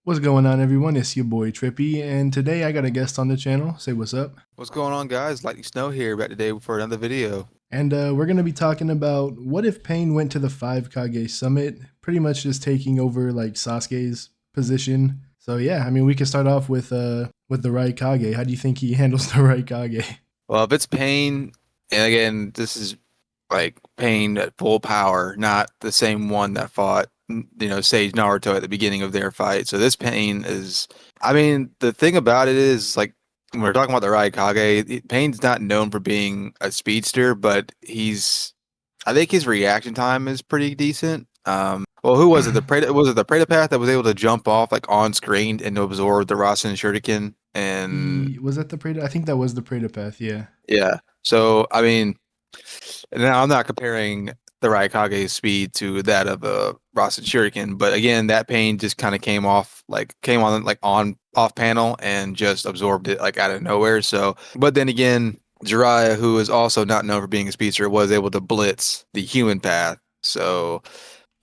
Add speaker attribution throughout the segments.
Speaker 1: What's going on, everyone? It's your boy Trippy, and today I got a guest on the channel. Say what's up.
Speaker 2: What's going on, guys? Lightning Snow here, back today for another video.
Speaker 1: And we're going to be talking about what if Pain went to the 5 Kage Summit, pretty much just taking over like Sasuke's position. So yeah, I mean, we can start off with the Raikage. How do you think he handles the Raikage?
Speaker 2: Well, if it's Pain, and again, this is like Pain at full power, not the same one that fought, Sage Naruto at the beginning of their fight. So this Pain is, I mean, the thing about it is, like, when we're talking about the Raikage, Pain's not known for being a speedster, but I think his reaction time is pretty decent. Well, who was it? Was it the Predapath that was able to jump off like on screen and absorb the Rasen Shuriken? And
Speaker 1: Was that the Preda? I think that was the Preda Path, yeah.
Speaker 2: yeah, so I mean, now I'm not comparing the Raikage's speed to that of a Rasen Shuriken, but again, that pain just kind of came on like on off panel and just absorbed it like out of nowhere. So, but then again, Jiraiya, who is also not known for being a speedster, was able to blitz the human path. So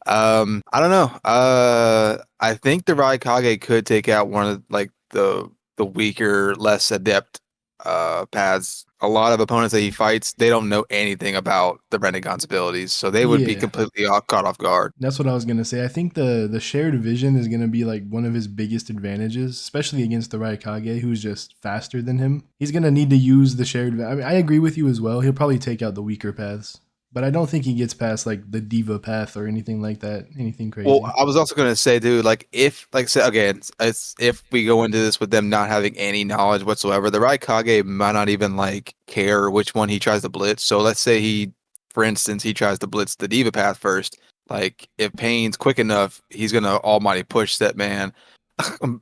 Speaker 2: I don't know. I think the Raikage could take out one of like the weaker, less adept paths. A lot of opponents that he fights, they don't know anything about the Renegon's abilities, so they would be
Speaker 1: Yeah.
Speaker 2: completely caught off guard.
Speaker 1: That's what I was gonna say. I think the shared vision is gonna be like one of his biggest advantages, especially against the Raikage, who's just faster than him. He's gonna need to use the shared. I mean, I agree with you as well. He'll probably take out the weaker paths, but I don't think he gets past like the diva path or anything like that. Anything
Speaker 2: Well,
Speaker 1: crazy.
Speaker 2: I was also gonna say, dude, like if, like, say again, it's if we go into this with them not having any knowledge whatsoever, the Raikage might not even like care which one he tries to blitz. So let's say for instance, he tries to blitz the Diva Path first. Like if Pain's quick enough, he's gonna almighty push that man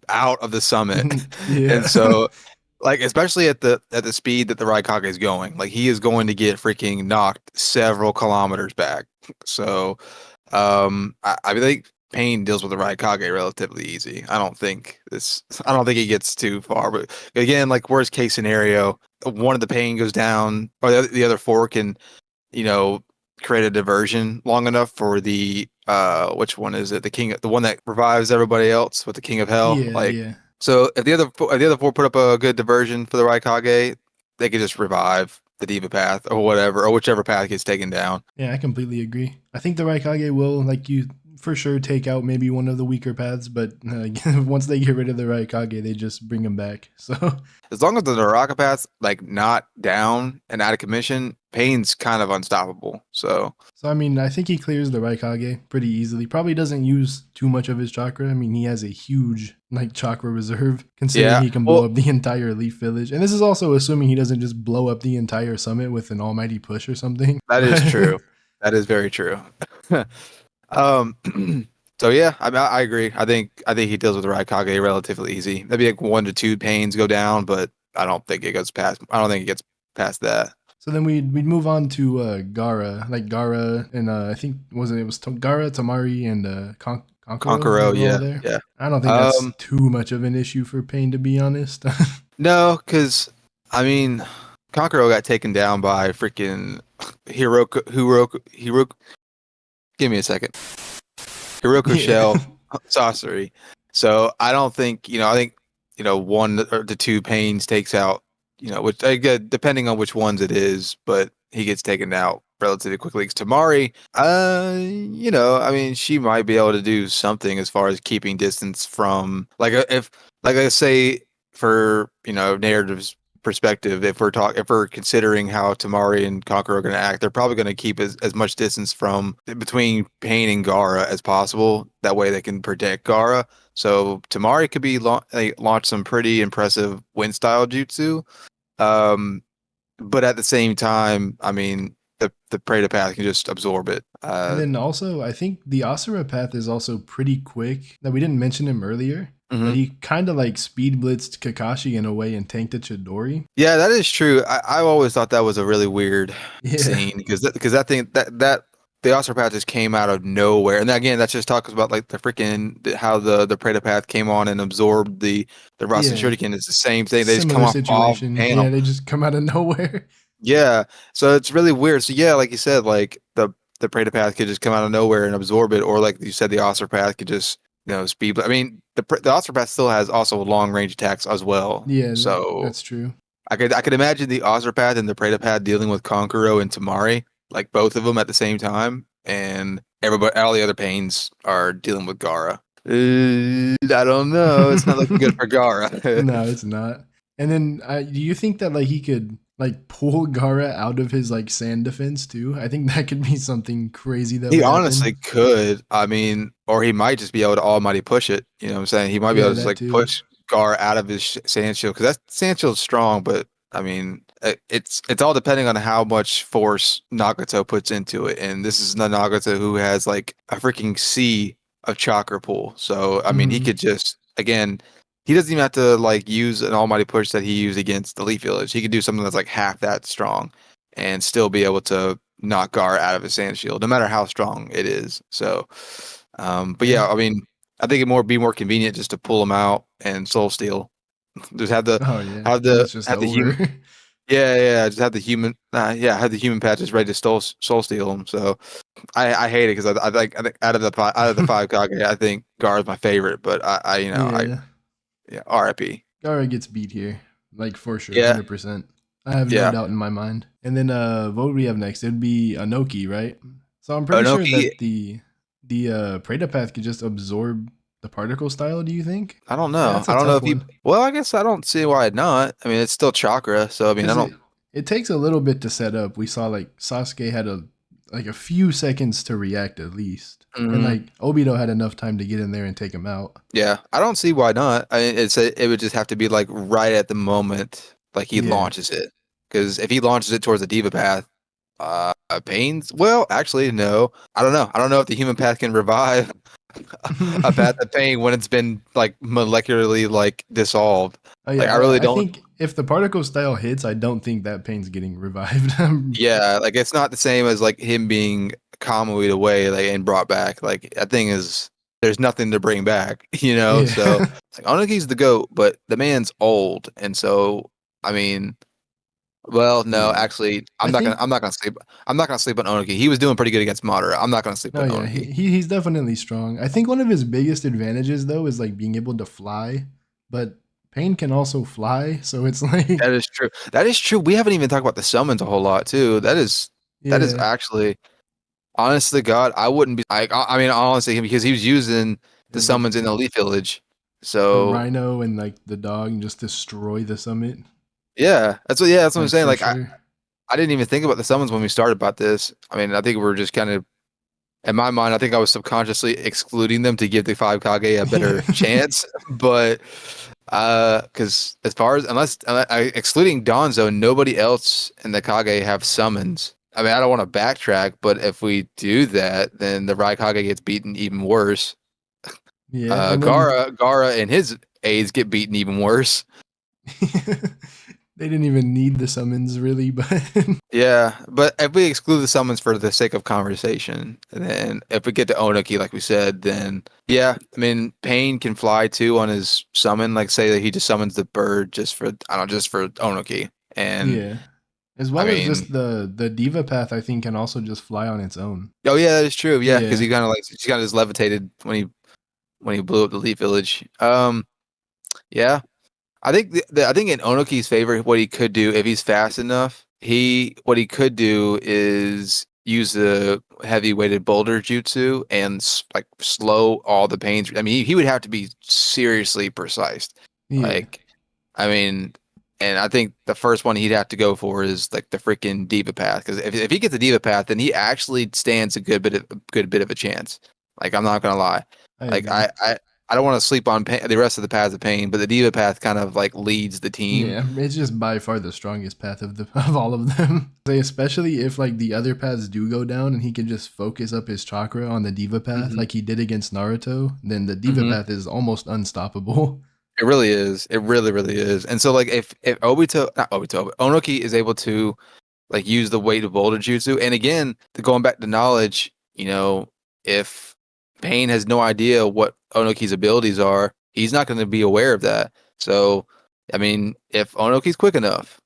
Speaker 2: out of the summit,
Speaker 1: Yeah.
Speaker 2: and so like especially at the speed that the Raikage is going, like he is going to get freaking knocked several kilometers back. So. I think Pain deals with the Raikage relatively easy. I don't think he gets too far. But again, like worst case scenario, one of the Pain goes down, or the other four can, you know, create a diversion long enough for the which one is it? The one that revives everybody else with the King of Hell.
Speaker 1: Yeah,
Speaker 2: Like,
Speaker 1: yeah.
Speaker 2: so if the other four put up a good diversion for the Raikage, they could just revive the Diva path or whatever, or whichever path gets taken down.
Speaker 1: Yeah, I completely agree. I think the Raikage will, like you, for sure take out maybe one of the weaker paths, but once they get rid of the Raikage, they just bring him back. So
Speaker 2: As long as the Naraka path's like not down and out of commission, Pain's kind of unstoppable. So
Speaker 1: So I mean, I think he clears the Raikage pretty easily. Probably doesn't use too much of his chakra. I mean, he has a huge like chakra reserve, considering
Speaker 2: yeah,
Speaker 1: he can blow
Speaker 2: well,
Speaker 1: up the entire Elite Village. And this is also assuming he doesn't just blow up the entire summit with an almighty push or something.
Speaker 2: that is
Speaker 1: But
Speaker 2: true. That is very true. um, so yeah, I agree. I think he deals with Raikage relatively easy. Maybe like 1 to 2 Pains go down, but I don't think it goes past. I don't think it gets past that.
Speaker 1: so then we'd move on to Gaara, like Gaara, and I think Gaara, Tamari, and Konkoro. They
Speaker 2: Kankuro,
Speaker 1: were all
Speaker 2: yeah,
Speaker 1: there.
Speaker 2: yeah.
Speaker 1: I don't think that's
Speaker 2: Um,
Speaker 1: too much of an issue for Pain, to be honest.
Speaker 2: no, because I mean, Kankuro got taken down by freaking Hiroko. Give me a second. Hiroko
Speaker 1: Yeah.
Speaker 2: Shell Sorcery. So I don't think, I think, 1 or 2 Pains takes out, which again, depending on which ones it is, but he gets taken out relatively quickly. 'Cause Tamari, I mean, she might be able to do something as far as keeping distance from, like, if, like I say, for, narratives perspective, if we're considering how Tamari and Conqueror are going to act, they're probably going to keep as much distance from between Pain and Gaara as possible. That way they can protect Gaara. So Tamari could be launch some pretty impressive wind style jutsu. Um, but at the same time, I mean, the Preda path can just absorb it.
Speaker 1: And then also, I think the Asura path is also pretty quick. That we didn't mention him earlier, but
Speaker 2: Mhm.
Speaker 1: he kind of like speed blitzed Kakashi in a way and tanked a Chidori.
Speaker 2: Yeah, that is true. I've always thought that was a really weird
Speaker 1: Yeah,
Speaker 2: scene because that thing that the Osteopath just came out of nowhere, and again, that just talks about like the freaking how the Predapath came on and absorbed the Rasen
Speaker 1: yeah,
Speaker 2: Shuriken. It's the same thing. They just come
Speaker 1: similar
Speaker 2: off
Speaker 1: situation.
Speaker 2: panel.
Speaker 1: Yeah, they just come out of nowhere.
Speaker 2: Yeah, so it's really weird. So yeah, like you said, like the Predapath could just come out of nowhere and absorb it, or like you said, the Osteopath could just speed. I mean, the osteopath still has also long range attacks as well.
Speaker 1: Yeah,
Speaker 2: So
Speaker 1: that's true.
Speaker 2: I could imagine the osteopath and the predapath dealing with Konkuro and Tamari, like both of them at the same time, and everybody, all the other pains are dealing with Gaara. I don't know. It's not looking good for Gaara.
Speaker 1: No, it's not. And then, do you think that like he could like pull Gara out of his like sand defense too? I think that could be something crazy that
Speaker 2: He
Speaker 1: would
Speaker 2: honestly
Speaker 1: happen.
Speaker 2: could. I mean, or he might just be able to almighty push it. You know what I'm saying? He might be able
Speaker 1: Yeah,
Speaker 2: to just
Speaker 1: that
Speaker 2: like
Speaker 1: too.
Speaker 2: push Gar out of his sand shield because that sand shield's strong. But I mean, it's all depending on how much force Nagato puts into it. And this is the Nagato who has like a freaking sea of chakra pool. So I mean, he
Speaker 1: Hmm.
Speaker 2: could just again. He doesn't even have to like use an almighty push that he used against the Leaf Village. He could do something that's like half that strong and still be able to knock Gar out of his sand shield, no matter how strong it is. So, but
Speaker 1: Yeah.
Speaker 2: yeah, I mean, I think it more be more convenient just to pull him out and soul steal. Just have the
Speaker 1: Oh yeah.
Speaker 2: have
Speaker 1: Then
Speaker 2: the
Speaker 1: it's just
Speaker 2: have the
Speaker 1: over.
Speaker 2: human. Yeah, yeah, just have the human. Yeah, have the human patches ready to soul steal him. So I hate it because I think out of the five Kage, I think Gar is my favorite. But I
Speaker 1: Yeah.
Speaker 2: yeah, RIP.
Speaker 1: Gara gets beat here, like for sure,
Speaker 2: Yeah,
Speaker 1: 100%. I have no
Speaker 2: yeah.
Speaker 1: doubt in my mind. And then, what would we have next? It'd be Ohnoki, right? So I'm pretty sure
Speaker 2: Ohnoki,
Speaker 1: that the Predapath could just absorb the particle style. Do you think?
Speaker 2: I don't know.
Speaker 1: That's a
Speaker 2: I don't know
Speaker 1: tough
Speaker 2: if he.
Speaker 1: one
Speaker 2: Well, I guess I don't see why not. I mean, it's still chakra, so I mean, I
Speaker 1: because
Speaker 2: don't.
Speaker 1: it takes a little bit to set up. We saw like Sasuke had a few seconds to react at least, and
Speaker 2: Mhm.
Speaker 1: like Obito had enough time to get in there and take him out.
Speaker 2: Yeah, I don't see why not. I mean, it would just have to be like right at the moment, like he
Speaker 1: Yeah.
Speaker 2: launches it. Because if he launches it towards the diva path, Pains. Well, actually, no. I don't know. I don't know if the human path can revive a path of pain when it's been like molecularly like dissolved.
Speaker 1: Oh
Speaker 2: Like I
Speaker 1: yeah,
Speaker 2: really
Speaker 1: I
Speaker 2: don't.
Speaker 1: think if the particle style hits, I don't think that pain's getting revived.
Speaker 2: Yeah, like it's not the same as like him being Kamui away like and brought back. Like that thing is there's nothing to bring back, you know? So
Speaker 1: Yeah.
Speaker 2: it's like Onoki's the GOAT, but the man's old. And so I mean, well, no,
Speaker 1: Yeah.
Speaker 2: actually
Speaker 1: I think
Speaker 2: I'm not gonna sleep on Onoki. He was doing pretty good against Madara. I'm not gonna sleep
Speaker 1: oh
Speaker 2: on
Speaker 1: yeah,
Speaker 2: Onoki.
Speaker 1: he's definitely strong. I think one of his biggest advantages though is like being able to fly, but Pain can also fly, so it's like
Speaker 2: That is true. That is true. We haven't even talked about the summons a whole lot too. That is
Speaker 1: yeah,
Speaker 2: actually honestly, God, I wouldn't be. I mean, honestly, because he was using the
Speaker 1: and like
Speaker 2: summons in Elite Village.
Speaker 1: the
Speaker 2: So
Speaker 1: rhino and like the dog and just destroy the summit,
Speaker 2: yeah, that's what I'm
Speaker 1: like
Speaker 2: saying.
Speaker 1: for
Speaker 2: Like
Speaker 1: sure.
Speaker 2: I didn't even think about the summons when we started about this. I mean, I think we were just kind of in my mind. I think I was subconsciously excluding them to give the five Kage a
Speaker 1: Yeah.
Speaker 2: better chance. But because as far as excluding Danzo, nobody else in the Kage have summons. I mean, I don't want to backtrack, but if we do that, then the Raikage gets beaten even worse.
Speaker 1: Yeah, and then
Speaker 2: Gaara and his aides get beaten even worse.
Speaker 1: they didn't even need the summons really, but
Speaker 2: Yeah, but if we exclude the summons for the sake of conversation, and then if we get to Onoki, like we said, then yeah, I mean, Pain can fly too on his summon. Like say that he just summons the bird just for I don't know, just for Onoki, and
Speaker 1: yeah. As
Speaker 2: I
Speaker 1: well as
Speaker 2: mean,
Speaker 1: just the diva path, I think can also just fly on its own.
Speaker 2: oh yeah, that is true. Yeah, because
Speaker 1: Yeah,
Speaker 2: he kind of just levitated when he blew up the Leaf Village. Yeah, I think I think in Onoki's favor, what he could do if he's fast enough, what he could do is use the heavy weighted boulder jutsu and like slow all the pains. I mean, he would have to be seriously precise.
Speaker 1: yeah,
Speaker 2: Like, I mean, and I think the first one he'd have to go for is like the freaking diva path because if he gets the diva path, then he actually stands a good bit of a chance. Like, I'm not gonna lie.
Speaker 1: I
Speaker 2: Like,
Speaker 1: agree.
Speaker 2: I don't want to sleep on the rest of the paths of pain, but the diva path kind of like leads the team.
Speaker 1: Yeah, it's just by far the strongest path of the of all of them. Say especially if like the other paths do go down and he can just focus up his chakra on the diva path
Speaker 2: Hmm.
Speaker 1: like he did against Naruto, then the diva
Speaker 2: Hmm.
Speaker 1: path is almost unstoppable.
Speaker 2: It really is. It really, really is. And so, like, if Obito, not Obito, but Onoki is able to like use the weight of boulder jutsu, and again, going back to knowledge, if Pain has no idea what Onoki's abilities are, he's not going to be aware of that. So, I mean, if Onoki's quick enough,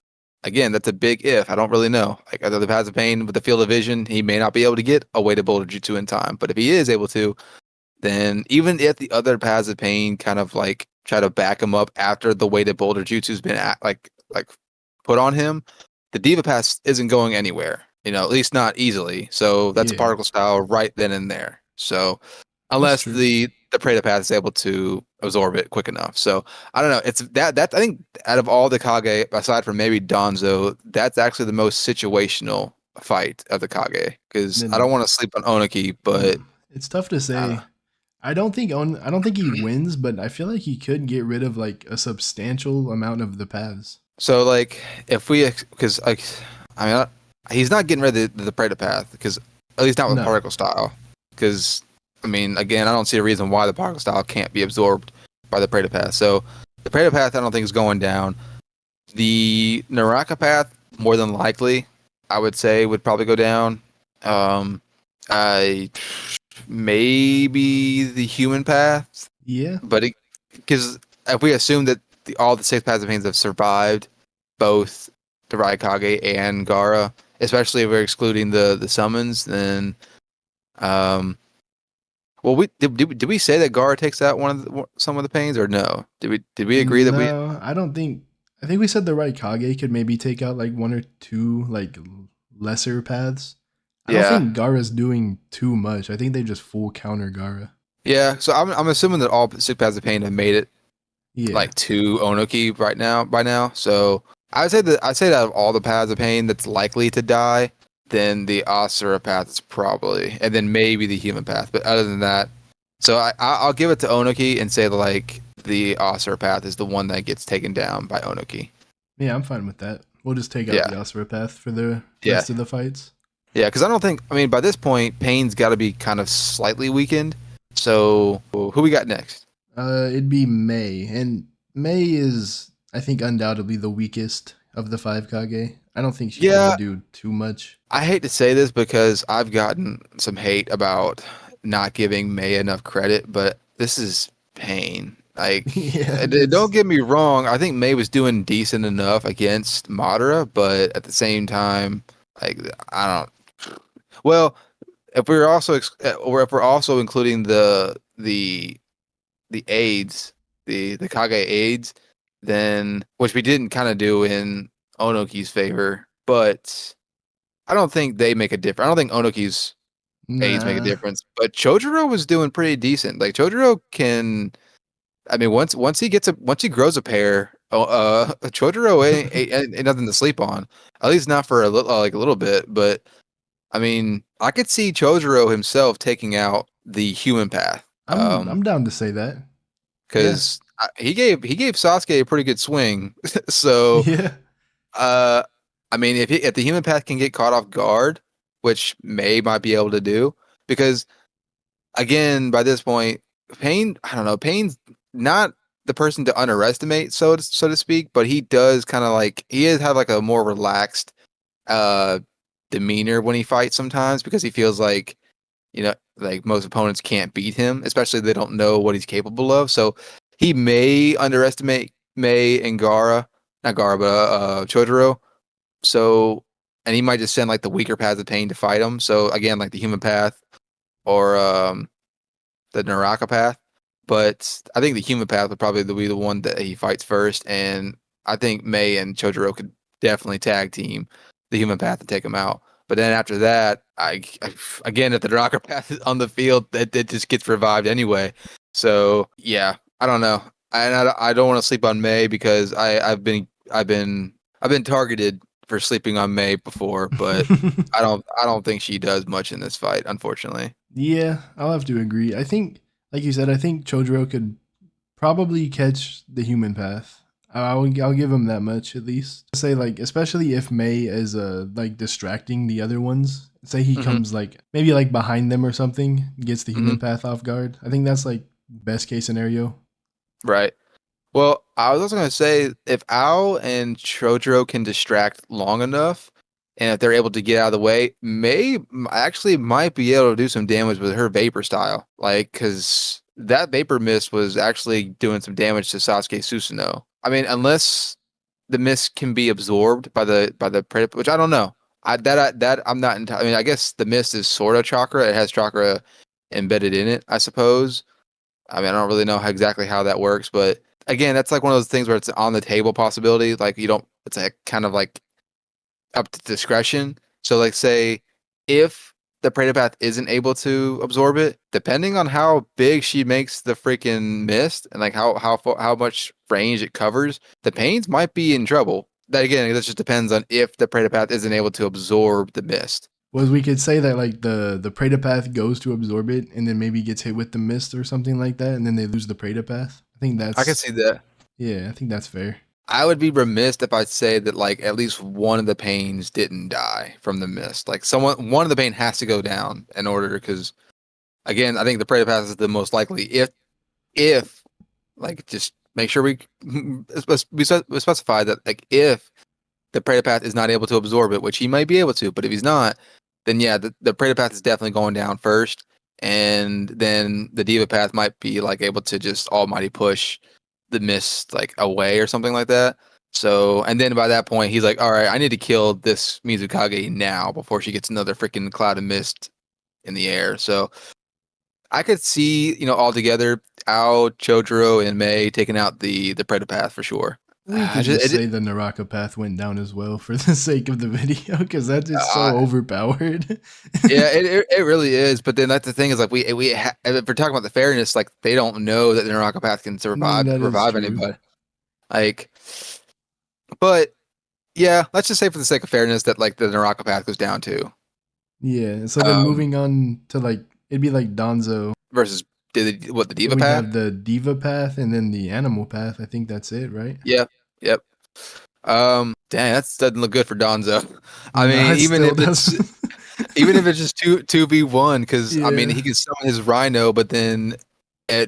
Speaker 2: again, that's a big if. I don't really know. Like, other the paths of pain with the field of vision, he may not be able to get a weighted boulder jutsu in time, but if he is able to, then even if the other paths of pain kind of like try to back him up after the weight of Boulder Jutsu's been like put on him, the Diva Pass isn't going anywhere. At least not easily. So that's a
Speaker 1: Yeah,
Speaker 2: particle style right then and there. So
Speaker 1: that's
Speaker 2: unless
Speaker 1: true.
Speaker 2: the Preda Path is able to absorb it quick enough. So I don't know. It's that I think out of all the Kage, aside from maybe Danzo, that's actually the most situational fight of the Kage. Because I don't
Speaker 1: Then
Speaker 2: want to sleep on Onoki, but
Speaker 1: it's tough to
Speaker 2: I don't
Speaker 1: say.
Speaker 2: know.
Speaker 1: I don't think he wins, but I feel like he could get rid of like a substantial amount of the paths.
Speaker 2: So like if we because like I mean he's not getting rid of the Preda Path because at least not with
Speaker 1: No.
Speaker 2: particle style. Because I mean again I don't see a reason why the particle style can't be absorbed by the Preda Path. So the Preda Path I don't think is going down. The Naraka path, more than likely, I would say would probably go down. I maybe the human path,
Speaker 1: Yeah.
Speaker 2: but because if we assume that all the six paths of pains have survived, both the Raikage and Gaara, especially if we're excluding the summons, then well, did we say that Gaara takes out some of the pains or no? Did we agree that we
Speaker 1: No, I don't think. I think we said the right Kage could maybe take out like one or two like lesser paths. I don't
Speaker 2: yeah.
Speaker 1: think Gara's doing too much. I think they just full counter Gara.
Speaker 2: Yeah, so I'm assuming that all six paths of pain have made it
Speaker 1: Yeah.
Speaker 2: like to Ohnoki right now by now. So I'd say that out of all the paths of pain that's likely to die, then the Asura path is probably, and then maybe the human path. But other than that, so I'll give it to Ohnoki and say like the Asura path is the one that gets taken down by Ohnoki.
Speaker 1: Yeah, I'm fine with that. We'll just take out
Speaker 2: Yeah,
Speaker 1: the Asura path for the
Speaker 2: yeah,
Speaker 1: rest of the fights.
Speaker 2: yeah. Because I don't think I mean by this point Pain's got to be kind of slightly weakened. So who we got next?
Speaker 1: It'd be May, and May is, I think, undoubtedly the weakest of the five Kage. I don't think she's gonna
Speaker 2: Yeah,
Speaker 1: do too much.
Speaker 2: I hate to say this because I've gotten some hate about not giving May enough credit, but this is pain. Like,
Speaker 1: Yeah,
Speaker 2: don't
Speaker 1: it's
Speaker 2: get me wrong. I think May was doing decent enough against Madara, but at the same time, like, I don't. Well, if we're also or if we're also including the aids, the Kage aids, then which we didn't kind of do in Onoki's favor, but. I don't think they make a difference. I don't think Onoki's aids make a
Speaker 1: nah.
Speaker 2: difference. But Chojuro was doing pretty decent. Like Chojuro can, I mean, once he grows a pair, Chojuro ain't nothing to sleep on. At least not for like a little bit. But I mean, I could see Chojuro himself taking out the human path.
Speaker 1: I'm down to say that. Yeah.
Speaker 2: Because he gave Sasuke a pretty good swing. So
Speaker 1: Yeah.
Speaker 2: Uh, I mean, if the human path can get caught off guard, which May might be able to do, because again, by this point, I don't know, Pain's not the person to underestimate, so to speak, but he does kind of like he is have like a more relaxed uh demeanor when he fights sometimes because he feels like like most opponents can't beat him, especially if they don't know what he's capable of. So he may underestimate May and Gara, not Gara, but Chojuro. So, and he might just send like the weaker paths of pain to fight him. So again, like the human path or the Naraka path. But I think the human path would probably be the one that he fights first. And I think May and Chojuro could definitely tag team the human path and take him out. But then after that, again, if the Naraka path is on the field, that just gets revived anyway. So yeah, I don't know. And I don't want to sleep on May because I've been targeted for sleeping on May before, but I don't think she does much in this fight, unfortunately.
Speaker 1: Yeah, I'll have to agree. I think, like you said, I think Chojuro could probably catch the human path. I'll give him that much at least. Say like, especially if May is like distracting the other ones. Say he
Speaker 2: Hmm.
Speaker 1: comes like maybe like behind them or something, gets the
Speaker 2: Hmm.
Speaker 1: human path off guard. I think that's like best case scenario.
Speaker 2: Right. Well, I was also going to say if Ao and Chojuro can distract long enough, and if they're able to get out of the way, May actually might be able to do some damage with her vapor style. Like, because that vapor mist was actually doing some damage to Sasuke Susanoo. I mean, unless the mist can be absorbed by the predator, which I don't know. That I'm not entirely. I mean, I guess the mist is sort of chakra. It has chakra embedded in it, I suppose. I mean, I don't really know exactly how that works, but again, that's like one of those things where it's on the table possibility. Like you don't, it's like kind of like up to discretion. So like say if the Predator Path isn't able to absorb it, depending on how big she makes the freaking mist and like how much range it covers, the Pains might be in trouble. That again, that just depends on if the Predator Path isn't able to absorb the mist.
Speaker 1: Was we could say that like the Preda path goes to absorb it and then maybe gets hit with the mist or something like that, and then they lose the Preda path. I think
Speaker 2: I can
Speaker 1: that's
Speaker 2: see that.
Speaker 1: yeah, I think that's fair.
Speaker 2: I would be remiss if I say that like at least one of the Pains didn't die from the mist. Like one of the Pain has to go down in order because again, I think the Predator Path is the most likely if like just make sure we specify that like if the Predator Path is not able to absorb it, which he might be able to, but if he's not, then yeah, the Predator Path is definitely going down first, and then the Diva Path might be like able to just almighty push the mist like away or something like that. So, and then by that point, he's like, all right, I need to kill this Mizukage now before she gets another freaking cloud of mist in the air. So I could see, all together, Ao, Chojuro, and Mei taking out the Predator Path for sure.
Speaker 1: We could just say the Naraka path went down as well for the sake of the video because that is so overpowered.
Speaker 2: Yeah, it really is. But then that's the thing is like if we're talking about the fairness, like they don't know that the Naraka Path can
Speaker 1: That is
Speaker 2: revive
Speaker 1: true.
Speaker 2: anybody. Like, but yeah, let's just say for the sake of fairness that like the Naraka Path goes down too.
Speaker 1: Yeah. So then moving on to like it'd be like Danzo
Speaker 2: versus the Diva
Speaker 1: we
Speaker 2: Path.
Speaker 1: have the Diva path and then the Animal path. I think that's it, right?
Speaker 2: Yeah. Yep. Dang, that doesn't look good for Danzo. I
Speaker 1: No,
Speaker 2: mean,
Speaker 1: it still doesn't.
Speaker 2: even if it's just 2v1, because I mean
Speaker 1: Yeah.
Speaker 2: he can summon his Rhino, but then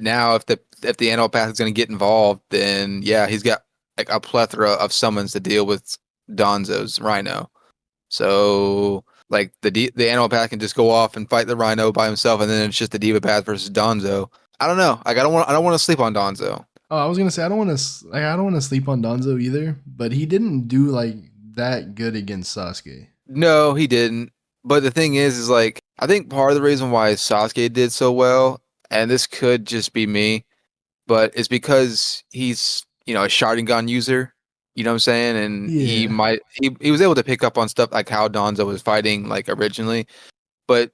Speaker 2: now if the Animal Path is going to get involved, then yeah, he's got like a plethora of summons to deal with Danzo's Rhino. So like the Animal Path can just go off and fight the Rhino by himself, and then it's just the Diva Path versus Danzo. I don't know. Like I don't want to sleep on Danzo.
Speaker 1: Oh, I was gonna say I don't want to. I don't want to sleep on Danzo either, but he didn't do like that good against Sasuke.
Speaker 2: No, he didn't. But the thing is like I think part of the reason why Sasuke did so well, and this could just be me, but it's because he's a Sharingan user. You know what I'm saying? And
Speaker 1: Yeah.
Speaker 2: he was able to pick up on stuff like how Danzo was fighting like originally. But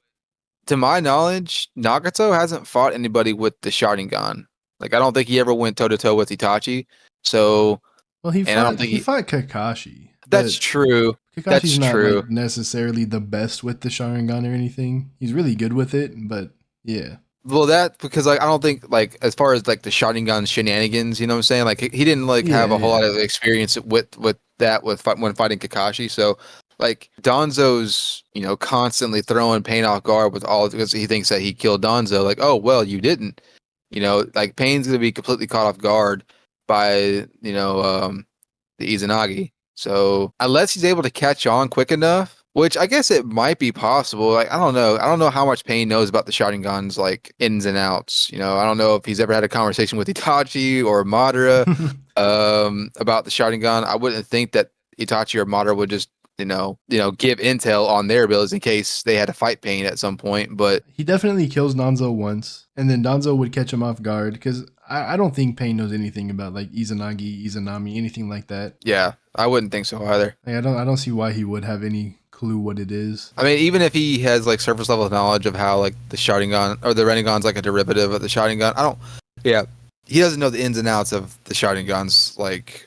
Speaker 2: to my knowledge, Nagato hasn't fought anybody with the Sharingan. Like I don't think he ever went toe to toe with Itachi. So
Speaker 1: Well, he
Speaker 2: and I don't
Speaker 1: fought
Speaker 2: think
Speaker 1: he fought Kakashi,
Speaker 2: that's
Speaker 1: but
Speaker 2: true.
Speaker 1: Kakashi's
Speaker 2: That's
Speaker 1: not
Speaker 2: true.
Speaker 1: like necessarily the best with the Sharingan or anything. He's really good with it, but yeah.
Speaker 2: Well, that because like I don't think like as far as like the Sharingan shenanigans, you know what I'm saying? Like he didn't like
Speaker 1: Yeah,
Speaker 2: have a whole lot
Speaker 1: yeah.
Speaker 2: of experience with that when fighting Kakashi. So like Donzo's constantly throwing Pain off guard with all because he thinks that he killed Donzo. Like oh well you didn't. Like Pain's gonna be completely caught off guard by the Izanagi. So unless he's able to catch on quick enough, which I guess it might be possible. Like I don't know. I don't know how much Pain knows about the Sharingan's like ins and outs. I don't know if he's ever had a conversation with Itachi or Madara about the Sharingan. I wouldn't think that Itachi or Madara would just give intel on their abilities in case they had to fight Pain at some point. But
Speaker 1: He definitely kills Danzo once, and then Danzo would catch him off guard because I don't think Pain knows anything about like Izanagi, Izanami, anything like that.
Speaker 2: yeah, I wouldn't think so either.
Speaker 1: Like, I don't see why he would have any clue what it is.
Speaker 2: I mean, even if he has like surface level knowledge of how like the Sharingan or the Rinnegan's like a derivative of the Sharingan, I don't. Yeah, he doesn't know the ins and outs of the Sharingan's like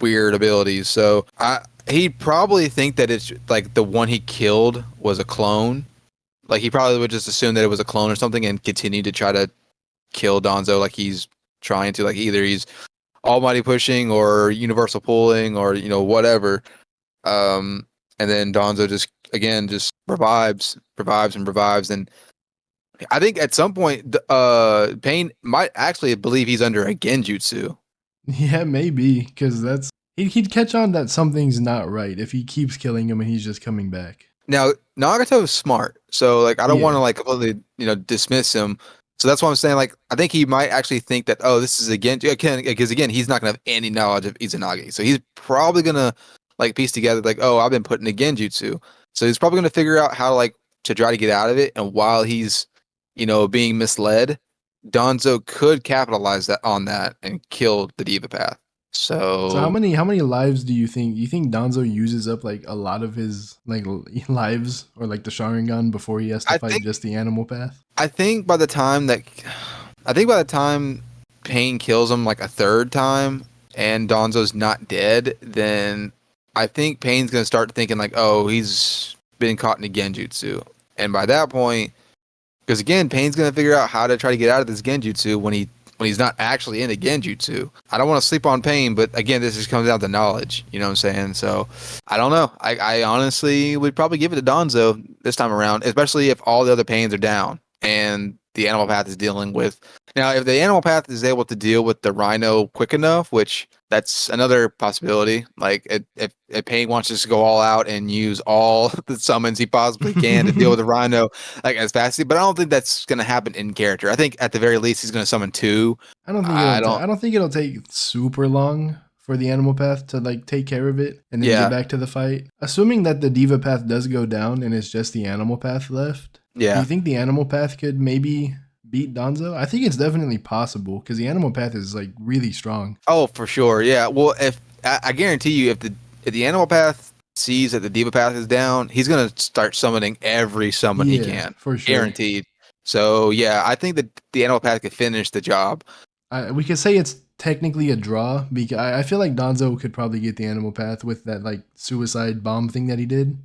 Speaker 2: weird abilities. So he'd probably think that it's like the one he killed was a clone. Like he probably would just assume that it was a clone or something and continue to try to kill Danzo like he's trying to. Like either he's almighty pushing or universal pulling or whatever. And then Danzo just revives and revives. And I think at some point, Pain might actually believe he's under a Genjutsu.
Speaker 1: Yeah, maybe because he'd catch on that something's not right if he keeps killing him and he's just coming back.
Speaker 2: Now Nagato is smart, so like I don't want to
Speaker 1: Yeah.
Speaker 2: like completely dismiss him. So that's why I'm saying like I think he might actually think that this is again because again he's not gonna have any knowledge of Izanagi, so he's probably gonna like piece together like I've been put in a Genjutsu, so he's probably gonna figure out how to try to get out of it, and while he's being misled, Danzo could capitalize on that and kill the Diva Path.
Speaker 1: So how
Speaker 2: So
Speaker 1: many lives do you think? You think Danzo uses up like a lot of his like lives or like the Sharingan before he has to
Speaker 2: I
Speaker 1: fight
Speaker 2: think
Speaker 1: just the animal path?
Speaker 2: I think by the time that I think by the time Pain kills him like a third time and Donzo's not dead, then I think Pain's gonna start thinking like, oh, he's been caught in a genjutsu, and by that point, because again, Pain's gonna figure out how to try to get out of this genjutsu when he's not actually in a genjutsu. I don't want to sleep on Pain, but again, this just comes down to knowledge. You know what I'm saying? So I don't know. I honestly would probably give it to Donzo this time around, especially if all the other Pains are down and the animal path is dealing with. Now, if the animal path is able to deal with the Rhino quick enough, which that's another possibility. Like if Pain wants us to go all out and use all the summons he possibly can to deal with the Rhino like as fast as, but I don't think that's gonna happen in character. I think at the very least he's gonna summon two. I don't.
Speaker 1: I don't think it'll take super long for the animal path to like take care of it and then get
Speaker 2: Yeah,
Speaker 1: back to the fight. Assuming that the diva path does go down and it's just the animal path left, do you
Speaker 2: yeah.
Speaker 1: think the animal path could maybe beat Danzo? I think it's definitely possible because the animal path is like really strong.
Speaker 2: Oh, for sure. Yeah. Well, if I guarantee you, if the animal path sees that the diva path is down, he's gonna start summoning every summon he
Speaker 1: Yeah,
Speaker 2: can,
Speaker 1: for sure.
Speaker 2: guaranteed. So yeah, I think that the animal path could finish the job.
Speaker 1: We could say it's technically a draw because I feel like Danzo could probably get the animal path with that like suicide bomb thing that he did.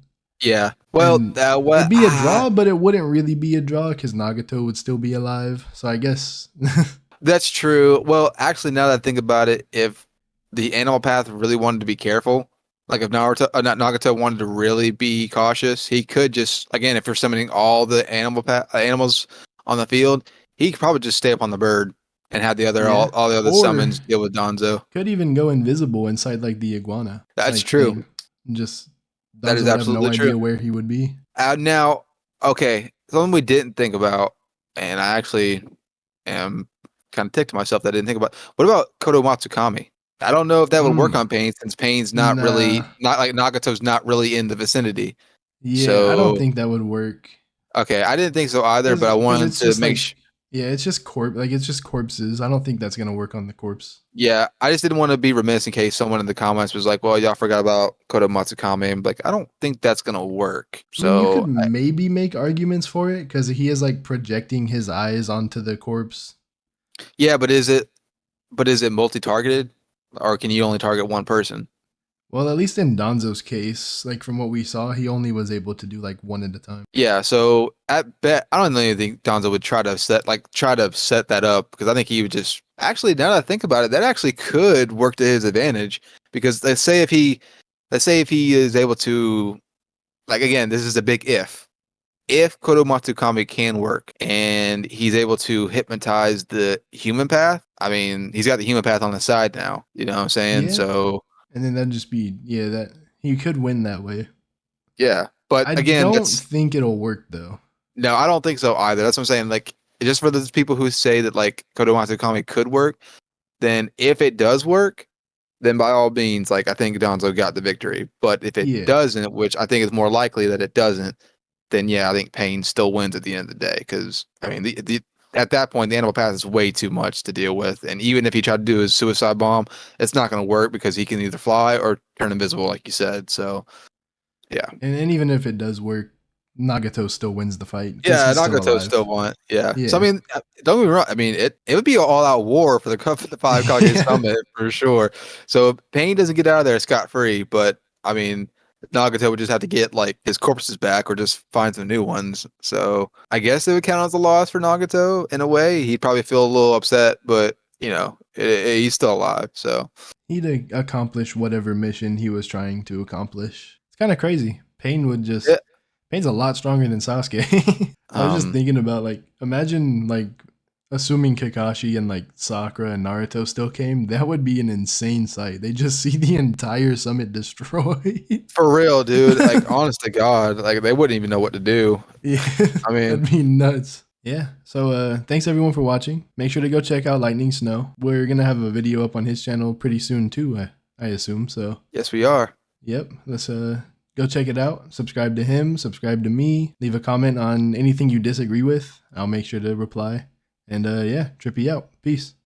Speaker 2: Yeah. Well,
Speaker 1: And it'd
Speaker 2: what?
Speaker 1: be a draw, but it wouldn't really be a draw because Nagato would still be alive. So I guess
Speaker 2: That's true. Well, actually, now that I think about it, if the animal path really wanted to be careful, like if not Nagato wanted to really be cautious, he could just again, if you're summoning all the animals on the field, he could probably just stay up on the bird and have the other
Speaker 1: yeah.
Speaker 2: all the other
Speaker 1: Or
Speaker 2: summons deal with Danzo.
Speaker 1: could even go invisible inside like the iguana
Speaker 2: That's
Speaker 1: like
Speaker 2: true.
Speaker 1: thing. Just
Speaker 2: That
Speaker 1: Danzo
Speaker 2: is
Speaker 1: would have no
Speaker 2: absolutely true.
Speaker 1: idea where he would be.
Speaker 2: Now, okay, something we didn't think about, and I actually am kind of ticked to myself that I didn't think about. What about Kodo Matsukami? I don't know if that would work
Speaker 1: Mm,
Speaker 2: on Pain since Pain's
Speaker 1: nah.
Speaker 2: not like Nagato's not really in the vicinity.
Speaker 1: Yeah, I don't
Speaker 2: So
Speaker 1: think that would work.
Speaker 2: okay, I didn't think so either, but I
Speaker 1: Because
Speaker 2: wanted
Speaker 1: it's
Speaker 2: to
Speaker 1: just
Speaker 2: make
Speaker 1: like
Speaker 2: sure.
Speaker 1: yeah, it's just it's just corpses. I don't think that's gonna work on the corpse.
Speaker 2: Yeah, I just didn't want to be remiss in case someone in the comments was like, "Well, y'all forgot about Kodo Matsukami." And like, I don't think that's gonna work.
Speaker 1: I mean, you
Speaker 2: So
Speaker 1: could maybe make arguments for it because he is like projecting his eyes onto the corpse.
Speaker 2: yeah, but is it multi-targeted, or can you only target one person?
Speaker 1: Well, at least in Donzo's case, like from what we saw, he only was able to do like one at a time.
Speaker 2: Yeah, so at bet I don't really think Donzo would try to set that up because I think he would just actually now that I think about it, that actually could work to his advantage because let's say if he is able to like again, this is a big if. If Kodomatsu Kami can work and he's able to hypnotize the human path, I mean, he's got the human path on the side now. You know what I'm saying?
Speaker 1: Yeah,
Speaker 2: So
Speaker 1: and then that'd just be yeah that he could win that way.
Speaker 2: yeah. But
Speaker 1: I
Speaker 2: again,
Speaker 1: don't
Speaker 2: that's
Speaker 1: think it'll work though.
Speaker 2: no, I don't think so either. That's what I'm saying. Like, just for those people who say that like Kodomatsu Kami could work, then if it does work, then by all means, like I think Donzo got the victory. But if it
Speaker 1: Yeah,
Speaker 2: doesn't, which I think is more likely that it doesn't, then yeah, I think Pain still wins at the end of the day. Because I mean, the at that point, the animal path is way too much to deal with, and even if he tried to do his suicide bomb, it's not going to work because he can either fly or turn invisible, like you said. So yeah.
Speaker 1: and even if it does work, Nagato still wins the fight because
Speaker 2: Yeah,
Speaker 1: he's still
Speaker 2: Nagato still
Speaker 1: alive.
Speaker 2: won. Yeah. So I
Speaker 1: Yeah,
Speaker 2: mean, don't get me wrong. I mean, it would be an all out war for the for the five Kage
Speaker 1: yeah.
Speaker 2: Summit for sure. So if Pain doesn't get out of there scot free, but I mean, Nagato would just have to get like his corpses back or just find some new ones. So I guess it would count as a loss for Nagato in a way. He'd probably feel a little upset, but he's still alive. So
Speaker 1: He'd accomplish whatever mission he was trying to accomplish. It's kind of crazy.
Speaker 2: yeah.
Speaker 1: Pain's a lot stronger than Sasuke. I was just
Speaker 2: Um,
Speaker 1: thinking about like imagine like assuming Kakashi and like Sakura and Naruto still came, that would be an insane sight. They just see the entire summit destroyed.
Speaker 2: for real, dude. Like honest to God, like they wouldn't even know what to do.
Speaker 1: Yeah,
Speaker 2: I mean,
Speaker 1: that'd be nuts. Yeah. So thanks everyone for watching. Make sure to go check out Lightning Snow. We're gonna have a video up on his channel pretty soon too, I assume. So
Speaker 2: yes, we are.
Speaker 1: yep. Let's Go check it out. Subscribe to him, subscribe to me. Leave a comment on anything you disagree with. I'll make sure to reply. And yeah, Trippy out. Peace.